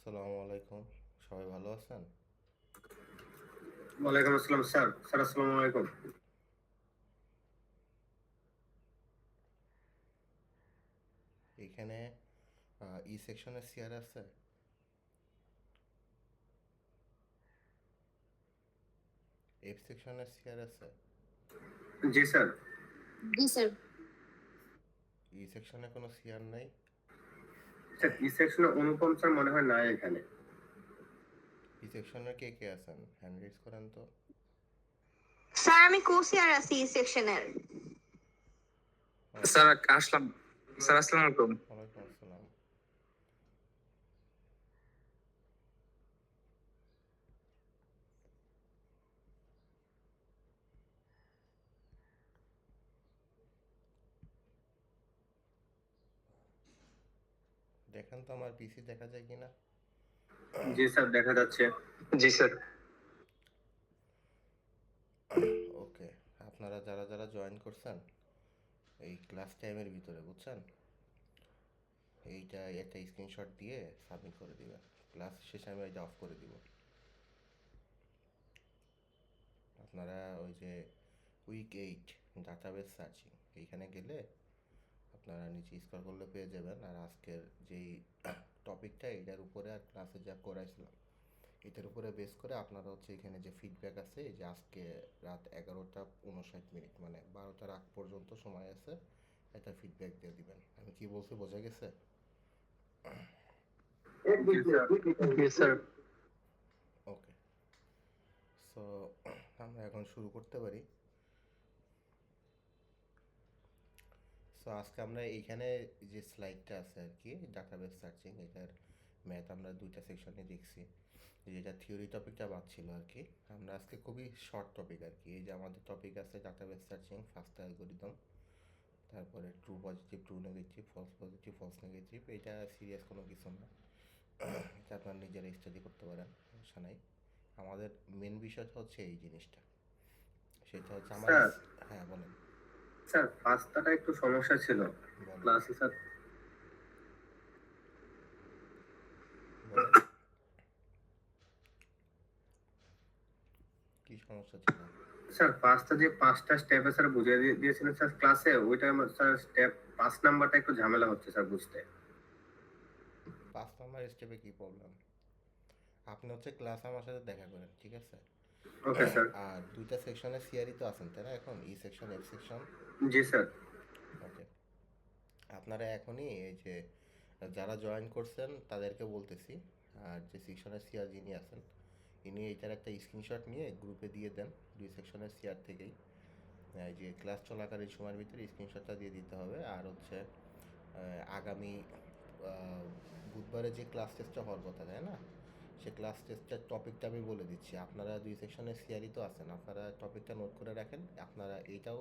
আসসালামু আলাইকুম। সবাই ভালো আছেন? ওয়ালাইকুম আসসালাম স্যার। আসসালামু আলাইকুম। এইখানে ই সেকশনের চেয়ার আছে? এফ সেকশনের চেয়ার আছে? জি স্যার। জি স্যার। ই সেকশনে কোনো চেয়ার নাই? স্যার ই সেকশনে অনুপম স্যার মনে হয় নাই এখানে। ই সেকশনের কে কে আছেন? হ্যান্ড রেজ করেন তো। স্যার আমি কোসিয়ার আছি সেকশনের। ওকে। স্যার আসলাম। স্যার আসসালামু আলাইকুম। ওয়ালাইকুম আসসালাম। দেখেন তো আমার পিসি দেখা যায় কিনা। জি স্যার, দেখা যাচ্ছে। জি স্যার। ওকে। আপনারা যারা যারা জয়েন করছেন এই ক্লাস টাইমের ভিতরে, বুঝছেন, এইটা একটা স্ক্রিনশট দিয়ে সাবমিট করে দিবেন। ক্লাস শেষে আমি এটা অফ করে দিব। আপনারা ওই যে উইক 8 ডাটাবেস সার্চিং এইখানে গেলে আপনারা নিচে স্ক্রল করলে পেয়ে যাবেন। আর আজকের যেই টপিকটা এটার উপরে আর ক্লাসে যা করাইছিলাম এটার উপরে বেস করে আপনারা হচ্ছে এখানে যে ফিডব্যাক আছে, এই যে আজকে রাত 11টা 59 মিনিট মানে 12টার আগ পর্যন্ত সময় আছে, এটা ফিডব্যাক দিয়ে দিবেন। আমি কি বলছি বোঝা গেছে? জি স্যার। ওকে। সো আমরা এখন শুরু করতে পারি। সো আজকে আমরা এইখানে যে স্লাইডটা আছে আর কি, ডাটাবেস সার্চিং, এটার ম্যাথ আমরা দুইটা সেকশনে দেখছি। যেটা থিওরি টপিকটা বাদ ছিল আর কি। আমরা আজকে খুবই শর্ট টপিক আর কি। এই যে আমাদের টপিক আছে ডাটাবেস সার্চিং, ফার্স্ট অ্যালগোরিদম, তারপরে true positive, true negative, false positive, false negative. এটা সিরিয়াস কোনো কিছু না, এটা আপনার নিজেরা স্টাডি করতে পারেন, সমস্যা নাই। আমাদের মেন বিষয়টা হচ্ছে এই জিনিসটা, সেটা হচ্ছে আমার স্যার হ্যাঁ বলেন। স্যার পাঁচটাটা একটু সমস্যা ছিল বলেন ক্লাসে স্যার। বলেন কি সমস্যা ছিল? স্যার পাঁচটা যে পাঁচটা স্টেপে স্যার বুঝিয়ে দিয়েছিলেন স্যার ক্লাসে, ওইটা আমার স্যার স্টেপ 5 নাম্বারটা একটু ঝামেলা হচ্ছে স্যার বুঝতে। 5 নম্বর স্টেপে কি প্রবলেম? আপনি হচ্ছে ক্লাস আমার সাথে দেখা করেন, ঠিক আছে? Okay sir. আর দুইটা সেকশনে সিআরই তো আছেন তাই না, এখন ই সেকশন এফ সেকশন। জি স্যার। ওকে। আপনারা এখনই এই যে যারা জয়েন করছেন তাদেরকে বলতেছি, আর যে সেকশনের সিআর যিনি আছেন ইনি এইটার একটা স্ক্রিনশট নিয়ে গ্রুপে দিয়ে দেন, দুই সেকশনের সিআর থেকেই। এই যে ক্লাস চলাকালীন সময়ের ভিতরে স্ক্রিনশটটা দিয়ে দিতে হবে। আর হচ্ছে আগামী বুধবারে যে ক্লাস টেস্টটা হওয়ার কথা তাই না, সে ক্লাস টেস্টের টপিকটা আমি বলে দিচ্ছি। আপনারা দুই সেকশনের সিআরই তো আছেন, আপনারা টপিকটা নোট করে রাখেন। আপনারা এইটাও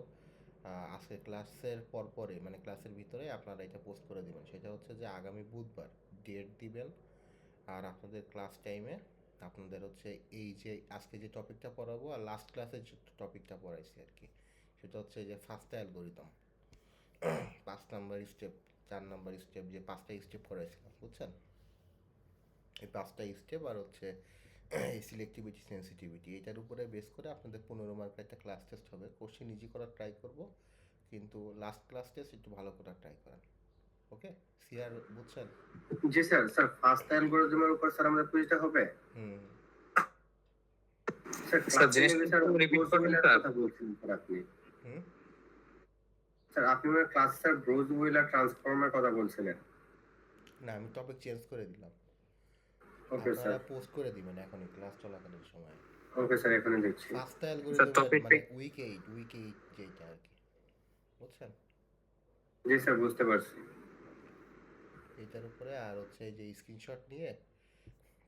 আজকে ক্লাসের পরপরে মানে ক্লাসের ভিতরে আপনারা এটা পোস্ট করে দেবেন। সেটা হচ্ছে যে আগামী বুধবার ডেট দিবেন। আর আপনাদের ক্লাস টাইমে আপনাদের হচ্ছে এই যে আজকে যে টপিকটা পড়াবো আর লাস্ট ক্লাসে যে টপিকটা পড়াইছি আর কি, সেটা হচ্ছে যে first algorithm, 5 number step, 4 number step, যে 5টা স্টেপ করাইছিলাম, বুঝছেন? এই 5টা স্টেপ আর হচ্ছে এই সিলেক্টিভিটি সেন্সিটিভিটি, এটার উপরে বেস করে আপনাদের 15 মার্কের একটা ক্লাস টেস্ট হবে। কোশ্চেন ইজি করার ট্রাই করব, কিন্তু লাস্ট ক্লাস টেস্ট একটু ভালো করার ট্রাই করেন। ওকে? সিআর বুঝছেন? জি স্যার। স্যার ফার্স্ট অ্যালগোরিদমের উপর স্যার আমাদের কুইজটা হবে। হুম। স্যার স্যার ক্লাসে জিনিসটা নেমে স্যার একটু রিপিট ব্রোজ করবেন হুইলার স্যার। কথা বলছিলেন স্যার আপনি। হুম। স্যার আপনি আমার ক্লাসে স্যার ব্রোজ হুইলার ট্রান্সফর্মের কথা বলছিলেন। না, আমি টপিক চেঞ্জ করে দিলাম। ওকে আপনারা স্যার। পোস্ট করে দিবেন এখনই ক্লাস চলাকালীন সময়ে। ওকে স্যার, এখনই দেখছি। ফার্স্ট স্যার অ্যালগোরিদমের টপিকটা মানে উইক 8 যেটা আর কি, বুঝছেন? জি স্যার, বুঝতে পারছি। ওকে। এটার উপরে আর হচ্ছে এই যে স্ক্রিনশট নিয়ে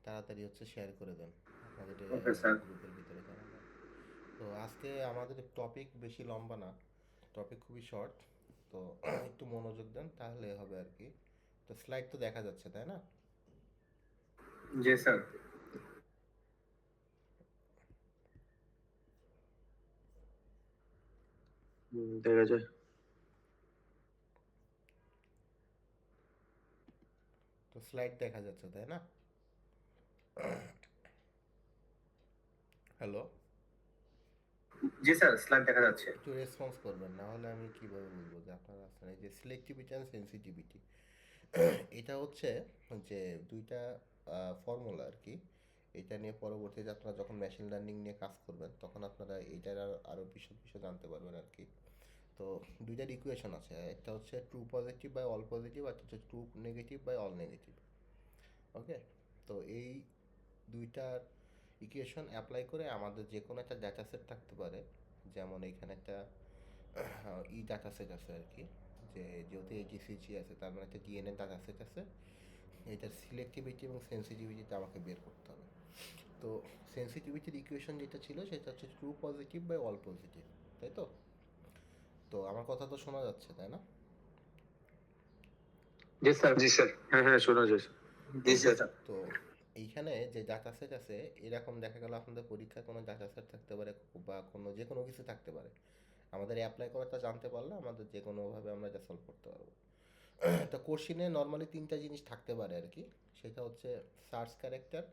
তাড়াতাড়ি হচ্ছে শেয়ার করে দেন আপনাদের ওকে স্যার। গ্রুপের ভিতরে জানাবেন। তো আজকে আমাদের টপিক বেশি লম্বা না, টপিক খুবই শর্ট। তো একটু মনোযোগ দেন তাহলে হবে আর কি। তো স্লাইড তো দেখা যাচ্ছে তাই না? জি স্যার। দেখা যায়। তো স্লাইড দেখা যাচ্ছে তাই না? হ্যালো, জি স্যার, স্লাইড দেখা যাচ্ছে। একটু রেসপন্স করবেন, না হলে আমি কিভাবে বলবো যে আপনারা আসলে এই যে সিলেক্টিভিটি অ্যান্ড সেন্সিটিভিটি, এটা হচ্ছে যে দুইটা ফর্মুলা আর কি। এটা নিয়ে পরবর্তীতে আপনারা যখন মেশিন লার্নিং নিয়ে কাজ করবেন তখন আপনারা এইটার আরও বিশদ বিশদ জানতে পারবেন আর কি। তো দুইটার ইকুয়েশন আছে, একটা হচ্ছে true positive by all positive, আর একটা হচ্ছে true negative by all negative. Okay, তো এই দুইটার ইকুয়েশন অ্যাপ্লাই করে আমাদের যে কোনো একটা ডাটা সেট থাকতে পারে, যেমন এইখানে একটা ডাটা সেট আছে আর কি, যে যেহেতু এইচজিসিজি আছে তার মানে একটা ডিএনএ ডাটা সেট আছে। এটার সিলেক্টিভিটি এবং সেন্সিটিভিটিটা আমাকে বের করতে হবে। তো সেন্সিটিভিটির ইকুয়েশন যেটা ছিল সেটা হচ্ছে true positive by all positive, তাই তো? তো আমার কথা তো শোনা যাচ্ছে, তাই না? জি স্যার। জি স্যার। হ্যাঁ হ্যাঁ, শোনা যাচ্ছে। জি স্যার। তো এইখানে যে ডাটা সেট আছে, এরকম দেখা গেল আপনাদের পরীক্ষায় কোনো ডাটা সেট থাকতে পারে বা কোনো যে কোনো কিছু থাকতে পারে। আমাদের অ্যাপ্লাই করাটা জানতে পারলে আমাদের যে কোনোভাবে আমরা এটা সলভ করতে পারবো। তো কোশ্চিনে নর্মালি তিনটা জিনিস থাকতে পারে আর কি। সেটা হচ্ছে সার্চ ক্যারেক্টার,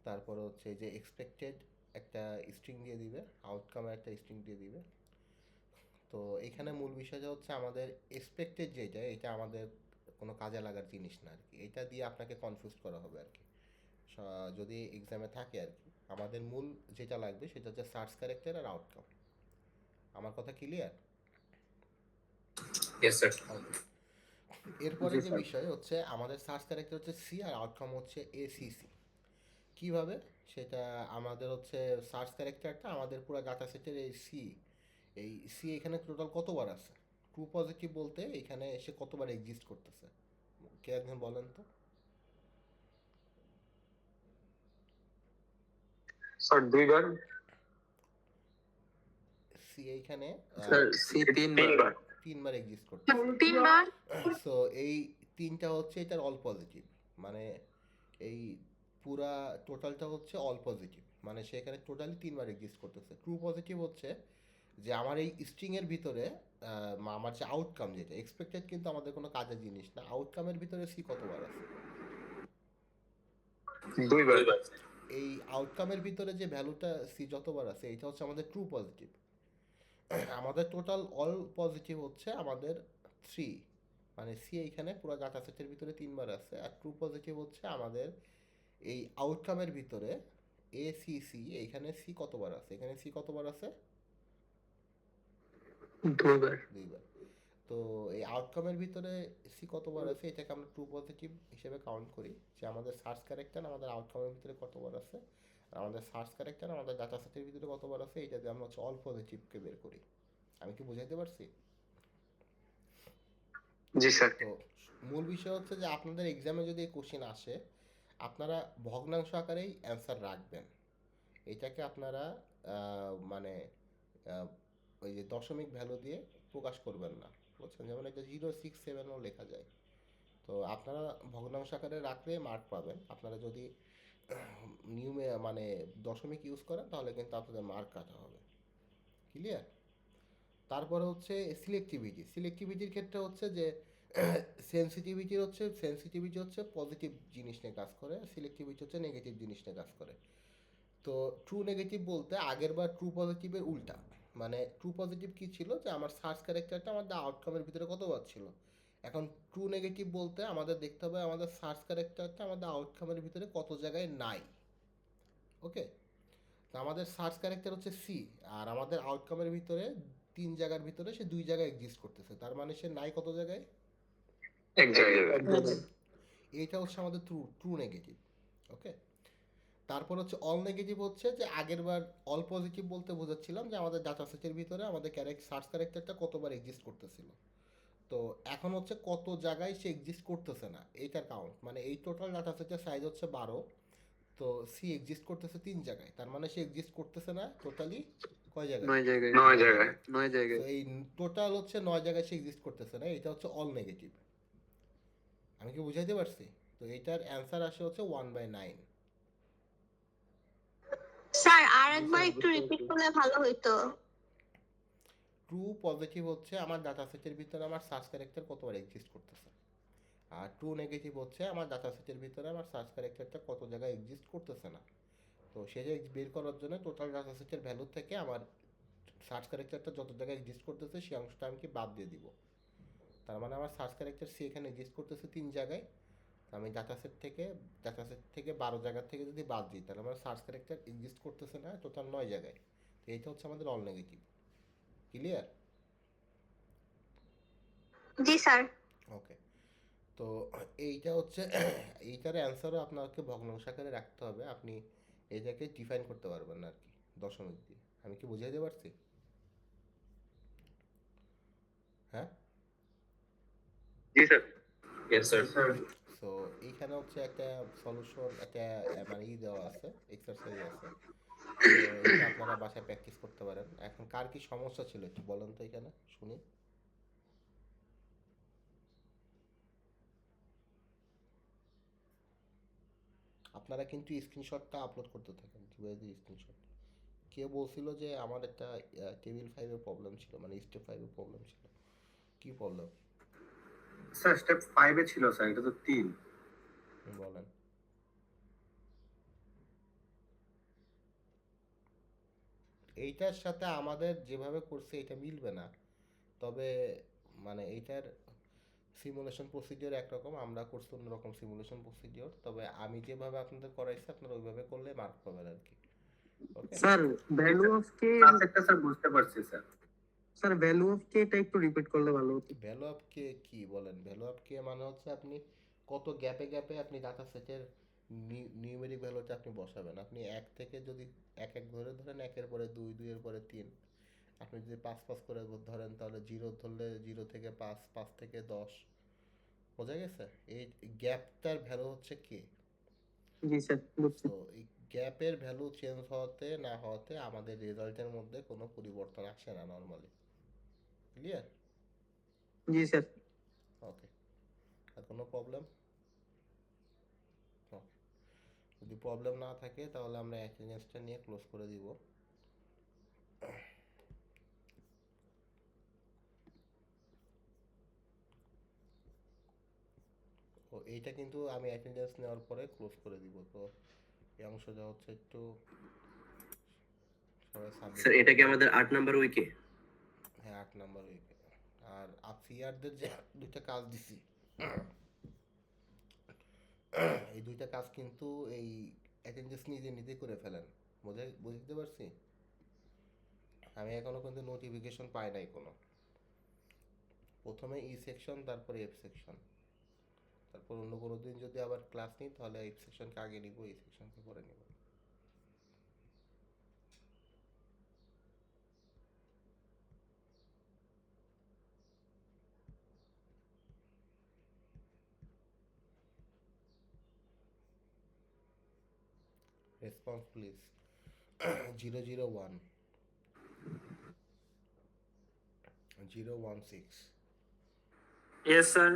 তারপর হচ্ছে যে এক্সপেক্টেড একটা স্ট্রিং দিয়ে দিবে, আউটকামের একটা স্ট্রিং দিয়ে দিবে। তো এখানে মূল বিষয়টা হচ্ছে আমাদের এক্সপেক্টেড যেটা, এটা আমাদের কোনো কাজে লাগার জিনিস না আর কি। এটা দিয়ে আপনাকে কনফিউজ করা হবে আর কি যদি এক্সামে থাকে আর কি। আমাদের মূল যেটা লাগবে সেটা হচ্ছে সার্চ ক্যারেক্টার আর আউটকাম। আমার কথা ক্লিয়ার? Yes sir. ওকে, এরপরে জি যে স্যার। বিষয় হচ্ছে আমাদের সার্চ ক্যারেক্টার হচ্ছে সি আর আউটকাম হচ্ছে এসিসি। কিভাবে সেটা, আমাদের হচ্ছে সার্চ ক্যারেক্টারটা আমাদের পুরো ডাটা সেটের এই সি এখানে টোটাল কতবার আছে, ট্রু পজিটিভ বলতে এখানে এসে কতবার এক্সিস্ট করতেছে, কে একজন বলেন তো? স্যার দুইবার। সি এইখানে স্যার সি তিনবার। তিনবার এক্সিস্ট করতেছে। 3 বার। সো এই তিনটা হচ্ছে এটার অল পজিটিভ, মানে এই পুরা টোটালটা হচ্ছে অল পজিটিভ, মানে সেখানে টোটালি তিনবার এক্সিস্ট করতেছে। ট্রু পজিটিভ হচ্ছে যে আমার এই স্ট্রিংয়ের ভিতরে আমার যে আউটকাম, যেটা এক্সপেক্টেড কিন্তু আমাদের কোনো কাজের জিনিস না, আউটকামের ভিতরে সি কতবার আছে। দুইবার। এই আউটকামের ভিতরে যে ভ্যালুটা সি যতবার আছে এটা হচ্ছে আমাদের ট্রু পজিটিভ। আমাদের টোটাল অল পজিটিভ হচ্ছে আমাদের 3, মানে সি এইখানে পুরো ডাটা সেটের ভিতরে তিনবার আছে। আর ট্রু পজিটিভ হচ্ছে আমাদের এই আউটকামের ভিতরে এ সি সি, এইখানে সি কতবার আছে, এখানে সি কতবার আছে, দুইবার। দুইবার। তো এই আউটকামের ভিতরে সি কতবার আছে এটাকে আমরা ট্রু পজিটিভ হিসেবে কাউন্ট করি, যে আমাদের সার্চ ক্যারেক্টার আমাদের আউটকামের ভিতরে কতবার আছে, আর আমাদের সার্চ ক্যারেক্টার আমাদের ডাটা সেটের ভিতরে কতবার আছে, এটা দিয়ে আমরা হচ্ছে অল পজিটিভকে বের করি। আমি কি বুঝাইতে পারছি? জি স্যার। তো মূল বিষয় হচ্ছে যে আপনাদের এক্সামে যদি এই কোশ্চেন আসে, আপনারা ভগ্নাংশ আকারেই অ্যান্সার রাখবেন। এটাকে আপনারা মানে আহ, ওই যে দশমিক ভ্যালু দিয়ে প্রকাশ করবেন না, বুঝছেন? যেমন এটা 067ও লেখা যায়। তো আপনারা ভগ্নাংশ আকারে রাখলে মার্ক পাবেন। আপনারা যদি নিয়মে মানে দশমিক ইউজ করেন তাহলে কিন্তু আপনাদের মার্ক কাটা হবে। ক্লিয়ার? তারপরে হচ্ছে সিলেক্টিভিটির ক্ষেত্রে হচ্ছে যে সেন্সিটিভিটি হচ্ছে পজিটিভ জিনিস নিয়ে কাজ করে, সিলেক্টিভিটি হচ্ছে নেগেটিভ জিনিস নিয়ে কাজ করে। তো ট্রু নেগেটিভ বলতে আগের বার ট্রু পজিটিভের উল্টা, মানে ট্রু পজিটিভ কী ছিল, যে আমার সার্চ ক্যারেক্টারটা আমাদের আউটকামের ভিতরে কতবার ছিল। এখন ট্রু নেগেটিভ বলতে আমাদের দেখতে হবে আমাদের সার্চ ক্যারেক্টারটা আমাদের আউটকামের ভিতরে কত জায়গায় নাই। ওকে, তো আমাদের সার্চ ক্যারেক্টার হচ্ছে সি, আর আমাদের আউটকামের ভিতরে 3 জায়গার ভিতরে সে 2 জায়গায় এক্সিস্ট করতেছে, তার মানে সে নাই কত জায়গায়, এক জায়গায়। এইটা হচ্ছে আমাদের ট্রু ট্রু নেগেটিভ। ওকে, তারপর হচ্ছে অল নেগেটিভ হচ্ছে যে আগের বার অল পজিটিভ বলতে বোঝাচ্ছিলাম যে আমাদের ডাটা সেটের ভিতরে আমাদের সার্চ ক্যারেক্টারটা কতবার এক্সিস্ট করতেছিল। তো এখন হচ্ছে কত জায়গায় সে এক্সিস্ট করতেছে না এইটার কাউন্ট, মানে এই টোটাল ডাটা সেটের সাইজ হচ্ছে 12। তো সি এক্সিস্ট করতেছে 3 জায়গায়, তার মানে সে এক্সিস্ট করতেছে না টোটালি কয় জায়গায়, 9 জায়গায়। 9 জায়গায়। তো এই টোটাল হচ্ছে 9 জায়গায় সে এক্সিস্ট করতেছে না, এটা হচ্ছে অল নেগেটিভ। আমি কি বুঝাইতে পারছি? তো এইটার অ্যান্সার আসে হচ্ছে 1/9। স্যার আরেকবার একটু রিপিট করলে ভালো হইতো। ট্রু পজিটিভ হচ্ছে আমার ডাটা সেটের ভিতরে আমার সার্চ ক্যারেক্টার কতবার এক্সিস্ট করতেছে, আর ট্রু নেগেটিভ হচ্ছে আমার ডাটা সেটের ভিতরে আমার সার্চ ক্যারেক্টারটা কত জায়গায় এক্সিস্ট করতেছে না। তো সেটা বের করার জন্য টোটাল ডাটা সেটের ভ্যালু থেকে আমার সার্চ ক্যারেক্টারটা যত জায়গায় এক্সিস্ট করতেছে সেই অংশটা আমি কি বাদ দিয়ে দিব। তার মানে আমার সার্চ ক্যারেক্টার সি এখানে এক্সিস্ট করতেছে 3 জায়গায়, আমি ডাটা সেট থেকে 12 জায়গা থেকে যদি বাদ দিই তাহলে আমার সার্চ ক্যারেক্টার এক্সিস্ট করতেছে না টোটাল 9 জায়গায়। তো এইটা হচ্ছে আমাদের অল নেগেটিভ। ক্লিয়ার? জি স্যার। ওকে। তো এইটা হচ্ছে এইটার অ্যান্সারও আপনাকে ভগ্নাংশ আকারে রাখতে হবে, আপনি এটাকে ডিফাইন করতে পারবেন না আর কি দশমিক দিয়ে। আমি কি বুঝাইতে পারছি? হ্যাঁ। জি sir. Yes sir. Sir so এইখানে হচ্ছে একটা সলিউশন, একটা মানে দেওয়া আছে, এক্সারসাইজ আছে। তো এটা আপনারা বাসায় প্র্যাকটিস করতে পারেন। এখন কার কি সমস্যা ছিল একটু বলেন তো এখানে শুনি। আপনারা কিন্তু স্ক্রিনশটটা আপলোড করতে থাকেন, কীভাবে স্ক্রিনশট। কেউ বলছিল যে আমার একটা টেবিল 5-এর প্রবলেম ছিল, মানে স্টেপ 5-এর প্রবলেম ছিল। কি প্রবলেম স্যার স্টেপ 5 এ ছিল স্যার, এটা তো 3। বলেন। এইটার সাথে আমাদের যেভাবে করছে এটা মিলবে না, তবে মানে এইটার সিমুলেশন প্রসিডিওর একরকম, আমরা করছি অন্যরকম সিমুলেশন প্রসিডিওর, তবে আমি যেভাবে আপনাদের করাইছি আপনারা ওইভাবে করলে মার্ক পাবেন আর কি। Okay. Sir value of K, ক্লাসেরটা স্যার বুঝতে পারছি sir. Sir value of K এটা একটু রিপিট করলে ভালো হতো। ভ্যালু অফ কে কি বলেন? ভ্যালু অফ কে মানে হচ্ছে আপনি কত গ্যাপে গ্যাপে আপনি ডাটা সেটের নিউমেরিক ভ্যালুটা আপনি বসাবেন। আপনি এক থেকে যদি এক এক ধরে ধরেন, একের পরে 2, 2-এর পরে 3, আপনি যদি 5-5 করে ধরেন তাহলে 0 ধরলে 0 থেকে 5, 5 থেকে 10। বোঝা গেছে? এই গ্যাপটার ভ্যালু হচ্ছে কে। জি স্যার বুঝছি। তো এই গ্যাপের ভ্যালু চেঞ্জ হওয়াতে না হওয়াতে আমাদের রেজাল্টের মধ্যে কোনো পরিবর্তন আসে না নর্মালি। ক্লিয়ার? জি স্যার। ওকে। আর কোনো প্রবলেম? যদি প্রবলেম না থাকে তাহলে আমরা অ্যাটেন্ডেন্সটা নিয়ে ক্লোজ করে দিব। তো এইটা কিন্তু আমি অ্যাটেন্ডেন্স নেওয়ার পরে ক্লোজ করে দিব। তো এই অংশটা হচ্ছে একটু সবাই সাবমিট। স্যার এটা কি আমাদের 8 নাম্বার উইকে? হ্যাঁ 8 নাম্বার উইকে। আর আফিয়ারদের যে দুইটা কাজ দিছি, এই দুইটা কাজ কিন্তু এই অ্যাটেন্ডেন্স নিজে নিজে করে ফেলেন। বুঝতে পারছি? আমি এখনো কিন্তু নোটিফিকেশন পাই নাই কোনো। প্রথমে ই সেকশন, তারপরে এফ সেকশন, তারপর অন্য কোনো দিন যদি আবার ক্লাস নিই তাহলে এফ সেকশনকে আগে নিব, এই সেকশনকে পরে নিব। Response please. 001 016 yes sir.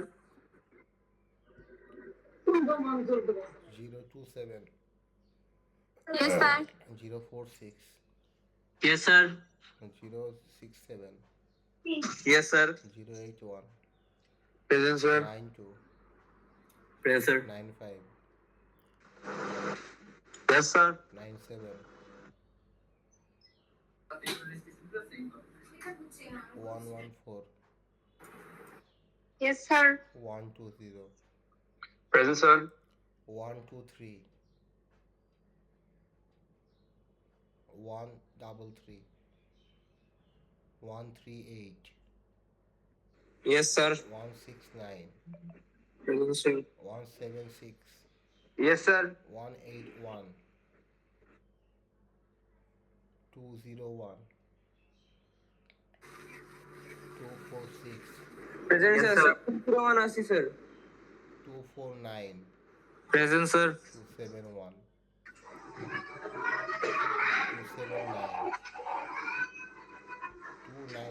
027 yes sir. 046 yes sir. 067 yes sir. 081 present sir. 92 present sir. 95 yes sir. 97 114 yes sir. 120 present sir. 123 133 138 yes sir. 169 present sir. 176 yes sir. 181 201 246 present Yes, sir. sir. 201 sir. 249 present sir. 271 279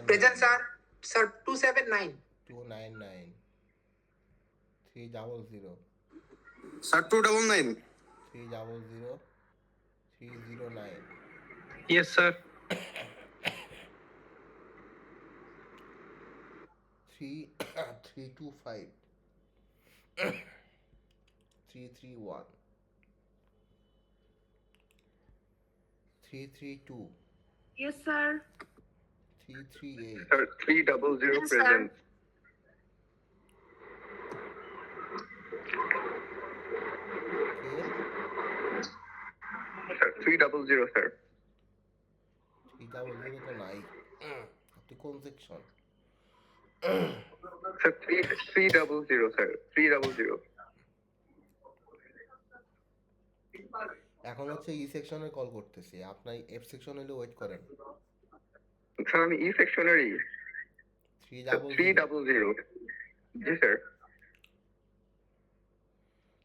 Present 299 sir. Sir 279. 299 300 Sir 299. 300 309 yes sir. 325 331 332, Yes, sir. 338. Sir, 300 Yes, sir. present. Okay, Sir, 300, sir. 300 তো নাই। আপনি কোন section? Sir, 300, sir. 300. এখন হচ্ছে ই সেকশনে call করতেছি, আপনার F section হলে ওয়েট করেন। Sir, আমি E sectionary. Sir, 300, 300. Ji, sir.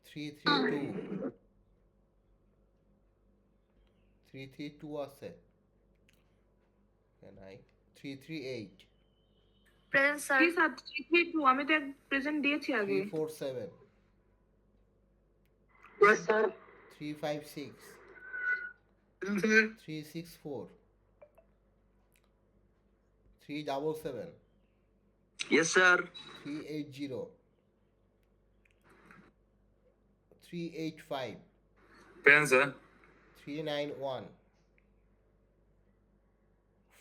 332, 332 আছে। নাই 338, Present, sir. জি স্যার 332 আমি তো প্রেজেন্ট দিয়েছি আগে 347, Yes, sir. 356, Present, sir. 364, 377, Yes, sir. 380, 385, Present, sir. 391,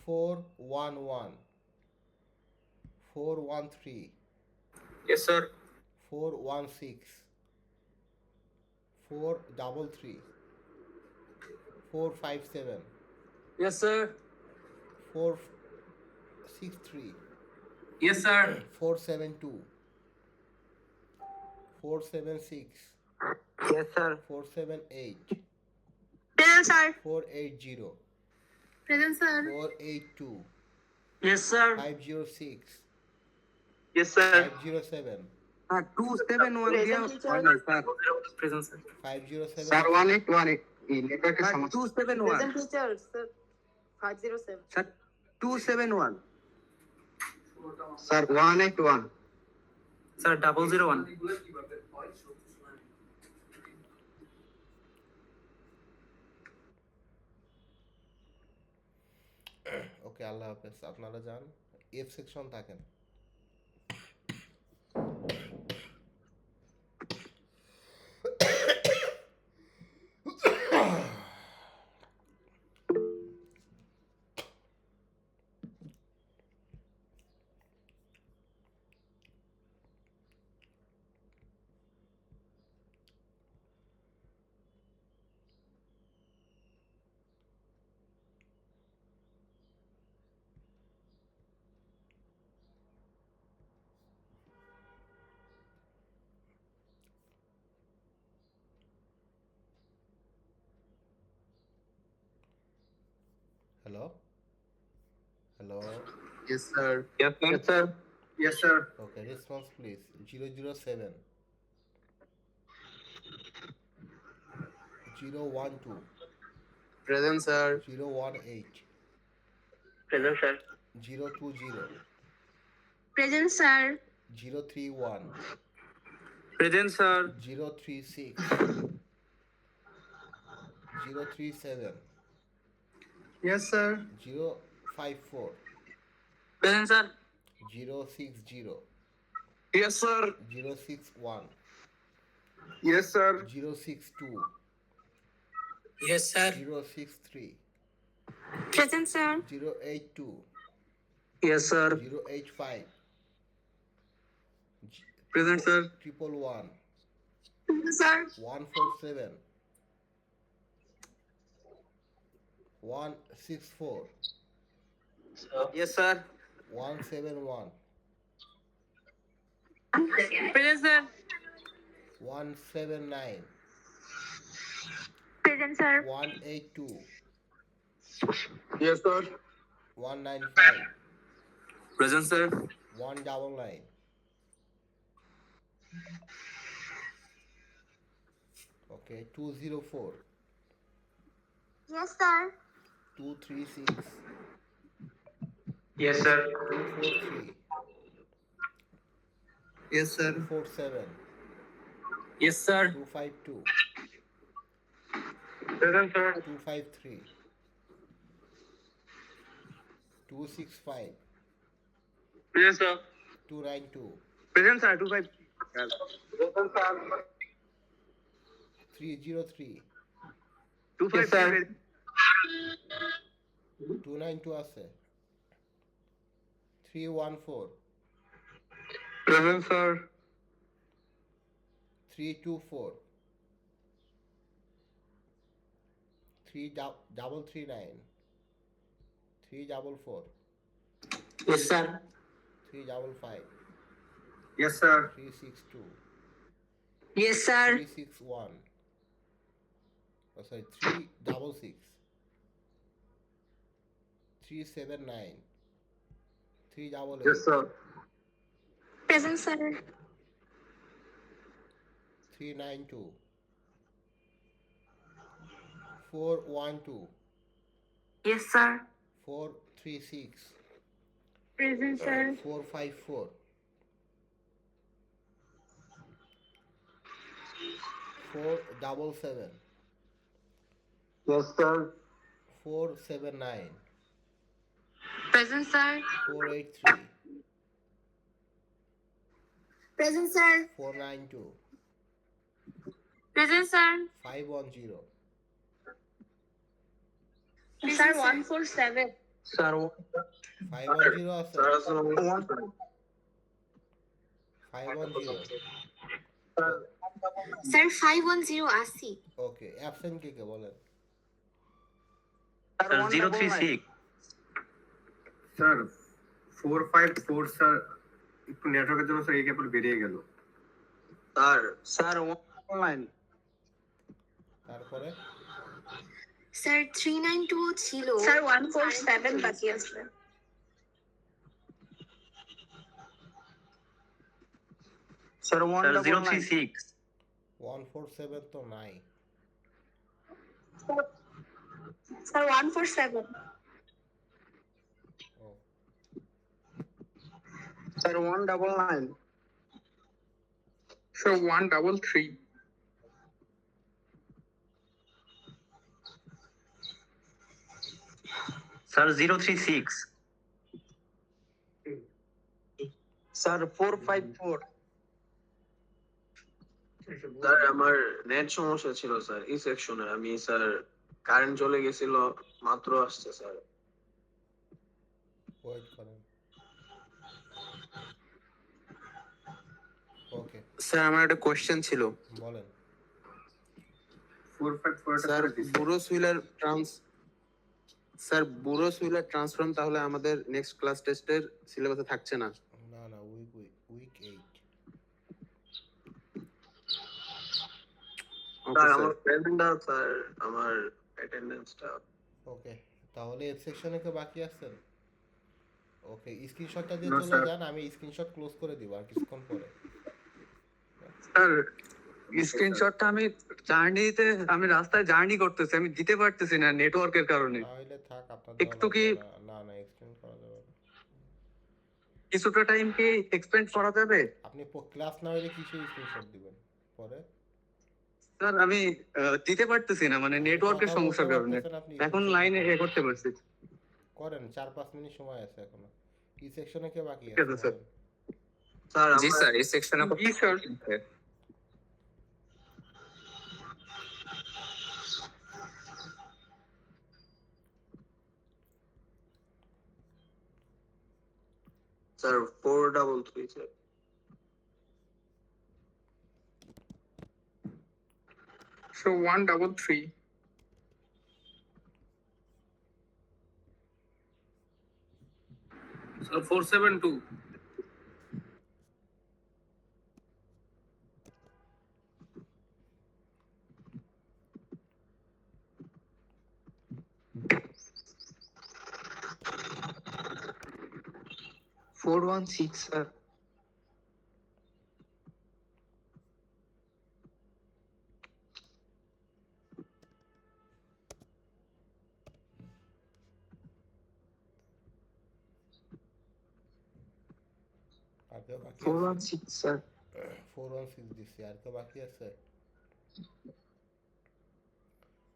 411, 413, Yes, sir. 416, 433, 457, Yes, sir. 463, Yes, sir. 472, 476, Yes, sir. 478, Present, sir. 480, Present, sir. 482, Yes, sir. 506, Yes, sir. 507, 271 দিয়া One, sir. Present, sir. 507, Sir, 1818. এই নেটওয়ার্কের সমস্যা। 271 teacher, sir. 507. Sir 271 Sir, 181. Sir, 001. ওকে, আল্লাহ হাফেজ। আপনারা যান, F section থাকেন। Hello, hello. Yes, sir. Yes, sir. Yes, sir. Yes, sir. Okay, response please. 007, 012, Present, sir. 018, Present, sir. 020, Present, sir. 031, Present, sir. 036, 037, Yes, sir. 054, Present, sir. 060, Yes, sir. 061, Yes, sir. 062, Yes, sir. 063, Present, sir. 082, Yes, sir. 085, Present, sir. 111, Present, sir. 147, 164, Yes, sir. 171, present sir 179, Present, sir. 182, Yes, sir. 195, Present, sir. 199, okay, 204, Yes, sir. 236, Yes, sir. 243, Yes, sir. 247, Yes, sir. 252, Present, sir. 253, 265, Present, sir. 292, present sir 25 303, 25 292 আছে 314 Present, sir. 324 339 344 Yes, sir. 355 Yes, sir. 362 Yes, sir. 361 oh sorry 366 379 388 Yes, sir. Present, sir. 392 412 Yes, sir. 436 Present, sir. 454 477 Yes, sir. 479 Present, sir. 483 Present, sir. 492 Present, sir. 510 Sir, 147. Sir, 510 আছে Sir, also 510 Sir, 510 ASI. ওকে absent কে বলেন sir, 036 sir 454 sir একটু নেটওয়ার্কের জন্য sir এই কেবল বেরিয়ে গেল। Sir, 199. তারপরে Sir, 392 ছিল। Sir, 147 বাকি আছে। Sir, Sir, 199. 036 147 তো নাই Sir, 147. ও Sir, 199. Sir, 133. Sir, 036 Sir, 454. Sir আমার নেট সমস্যা ছিল স্যার এই সেকশনে আমি স্যার কারেন্ট চলে গেছিল মাত্র আসছে স্যার ওয়েট করেন ওকে স্যার আমার একটা কোশ্চেন ছিল বলেন 454 টা স্যার করে দিছি। বুরোস হুইলার ট্রান্সফর্ম তাহলে আমাদের নেক্সট ক্লাস টেস্টের সিলেবাসে থাকছে না না না উইক 8 স্যার আমার প্রেজেন্টটা স্যার আমার অ্যাটেন্ডেন্সটা ওকে তাহলে এফ সেকশনে কে বাকি আছেন ওকে স্ক্রিনশটটা দিয়ে No, চলে sir. যান আমি স্ক্রিনশট ক্লোজ করে দিব আর কিছুক্ষণ পরে স্যার স্ক্রিনশটটা আমি রাস্তায় জার্নি করতেছি আমি দিতে পারতেছি না নেটওয়ার্কের কারণে তাহলে থাক আপনার একটু কি- না না এক্সটেন্ড করা যাবে না কিছুটা টাইম কি এক্সপেন্ড করা যাবে আপনি ক্লাস না হলে কিছু স্ক্রিনশট দিবেন পরে স্যার আমি দিতে পারতেছি না মানে নেটওয়ার্কের কথা সমস্যার বলতে কারণে পারতেছেন আপনি এখন screenshot লাইনে দিবেন। করতে পারছি করেন 4-5 মিনিট সময় আছে এখনো কি সেকশনে কে বাকি ঠিক আছে, আছে স্যার। বলেন। স্যার জি আমার স্যার এই সেকশনে জি sir sir 433 sir So 133. Sir 472 416 sir আর কেউ বাকি আছে 416 স্যার 416 দিচ্ছি আর কেউ বাকি আছে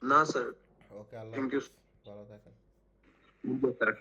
না sir okay Allah Thank you. হাফেজ, ভালো থাকেন স্যার